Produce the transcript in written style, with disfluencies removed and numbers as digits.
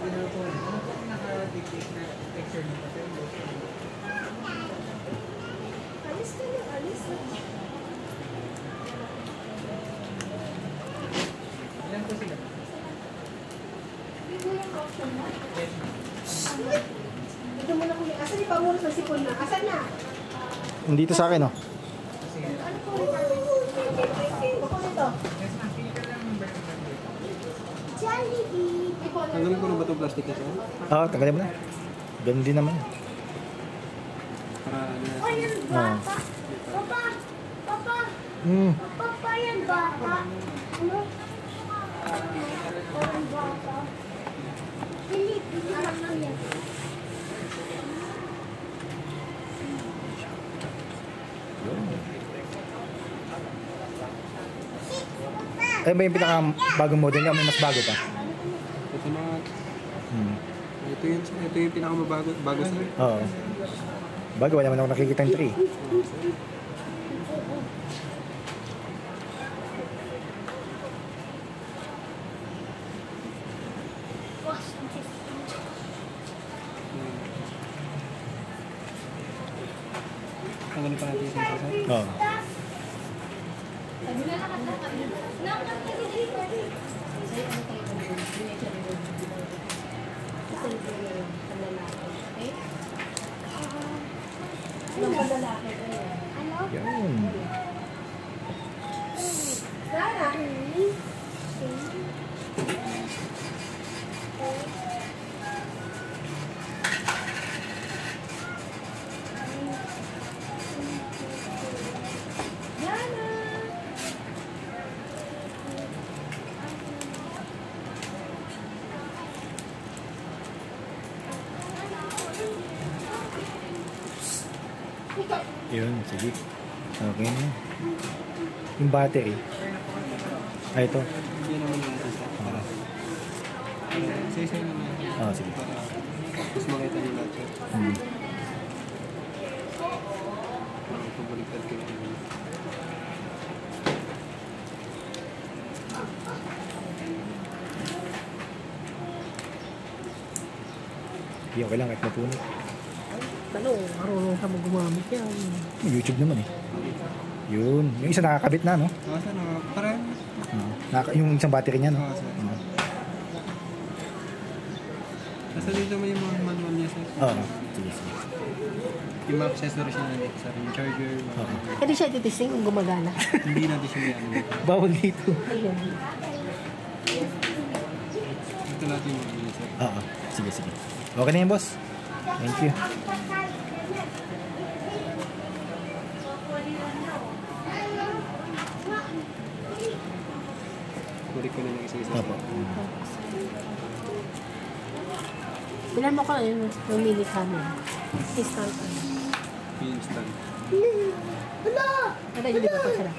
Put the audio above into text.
Ano po naka-dictate na texture nito? Alis ka na, alis na. Ilan po sila? Ito muna kung asan yung pangurus na sipon na? Asan na? Dito sa akin, oh. Ano po rin? Bako nito. Yes, ma'am. Pili ka lang ng number ng Jollibee. Tanggalin ko na ba itong plastic na siya? Oo, tagalin mo na. Ganun din naman. Para ano na. Oh, yan bata. Papa. Papa. Papa yan bata. Ano? Parang bata. Philip, parang lang yan. Ay ba yung pinaka-bagong model niya? May mas bago pa? Ito na. Ito yung pinakamabago sa'yo. Oo. Bago, wala naman ako nakikita yung 3. Tanggalin pa natin yung sensor. Oo. Yan. Yun, sige. Okay na. Yung battery. Ay, ito. Hindi naman yung isa. Para. Isa-isa naman. Ah, sige. Para mas makita niyo lahat siya. Parang pagbaliktad ko yung ano. Hindi, okay lang kahit mapunit. Tanong, marunong ka mag-gumamit yan. YouTube naman eh. Yun. Yung isa nakakabit na, no? Saan na? Parang. Yung isang battery niya, no? Nasa dito mo yung mga manual niya sir. Oo. Sige, sige. Yung mga accessories niya nandito sir. Yung charger. Pwede siya titising kung gumagana. Hindi natin siya yan. Bawal dito. Ayun. Ito natin yung mga niya sir. Oo. Sige, sige. Okay na yan, boss. Thank you. Kulik ko na yung isa-isa. Opo. Bilan mo ka yun, yung mini camera. Instant. Instant. Hala! Hala, hindi ba ito sila?